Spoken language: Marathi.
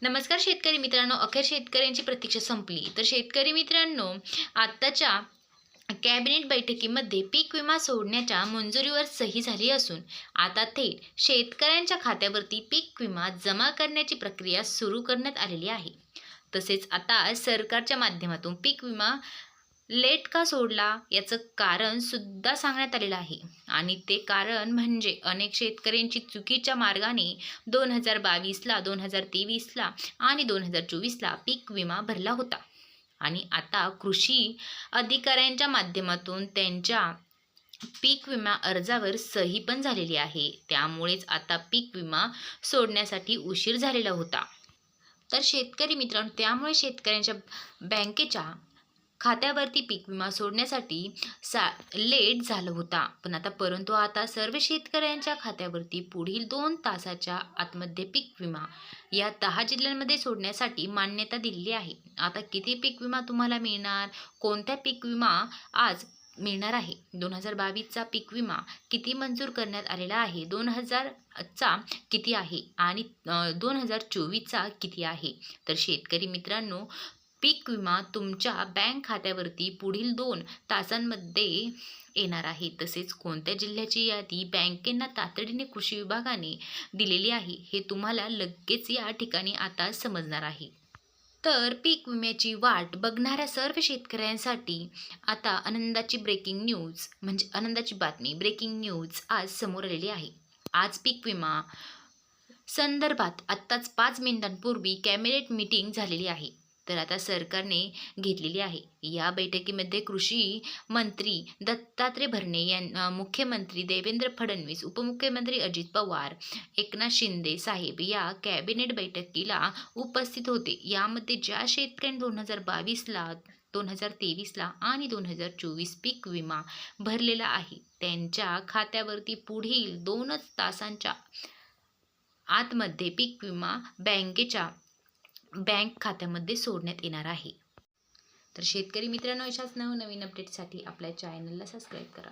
नमस्कार शेतकरी मित्रांनो, अखेर शेतकऱ्यांची प्रतीक्षा संपली. तर शेतकरी मित्रांनो, आत्ताच्या कॅबिनेट बैठकीमध्ये पीक विमा सोडण्याच्या मंजुरीवर सही झाली असून आता थेट शेतकऱ्यांच्या खात्यावरती पीक विमा जमा करण्याची प्रक्रिया सुरू करण्यात आलेली आहे. तसेच आता सरकारच्या माध्यमातून पीक विमा लेट का सोडला याचं कारण सुद्धा सांगण्यात आलेलं आहे. आणि ते कारण म्हणजे अनेक शेतकऱ्यांची चुकीच्या मार्गाने 2022ला, 2023ला आणि 2024ला पीक विमा भरला होता आणि आता कृषी अधिकाऱ्यांच्या माध्यमातून त्यांच्या पीक विमा अर्जावर सही पण झालेली आहे. त्यामुळेच आता पीक विमा सोडण्यासाठी उशीर झालेला होता. तर शेतकरी मित्रांनो, त्यामुळे शेतकऱ्यांच्या बँकेच्या खात्यावरती पीक विमा सोडण्यासाठी लेट झालं होता. परंतु आता सर्व शेतकऱ्यांच्या खात्यावरती पुढील 2 तासाच्या आतमध्ये पीक विमा या 10 जिल्ह्यांमध्ये सोडण्यासाठी मान्यता दिलेली आहे. आता किती पीक विमा तुम्हाला मिळणार, कोणत्या पीक विमा आज मिळणार आहे, 2022चा पीक विमा किती मंजूर करण्यात आलेला आहे, 2000चा किती आहे आणि 2024चा किती आहे. तर शेतकरी मित्रांनो, पीक विमा तुमच्या बँक खात्यावरती पुढील 2 तासांमध्ये येणार आहे. तसेच कोणत्या जिल्ह्याची यादी बँकेंना तातडीने कृषी विभागाने दिलेली आहे हे तुम्हाला लगेच या ठिकाणी आता समजणार आहे. तर पीक विम्याची वाट बघणाऱ्या सर्व शेतकऱ्यांसाठी आता आनंदाची ब्रेकिंग न्यूज म्हणजे आनंदाची बातमी, ब्रेकिंग न्यूज आज समोर आलेली आहे. आज पीक विमा संदर्भात आत्ताच 5 मिनिटांपूर्वी कॅबिनेट मीटिंग झालेली आहे. तर आता सरकारने घेतलेली आहे. या बैठकीमध्ये कृषी मंत्री दत्तात्रय भरणे, मुख्यमंत्री देवेंद्र फडणवीस, उपमुख्यमंत्री अजित पवार, एकनाथ शिंदे साहेब या कॅबिनेट बैठकीला उपस्थित होते. यामध्ये ज्या शेतकऱ्यांनी 2022ला, 2023ला आणि 2024 पीक विमा भरलेला आहे त्यांच्या खात्यावरती पुढील 2च तासांच्या आतमध्ये पीक विमा बँक खात्यामध्ये सोडण्यात येणार आहे. तर शेतकरी मित्रांनो, अशाच नवनवीन अपडेटसाठी आपल्या चॅनलला सबस्क्राईब करा.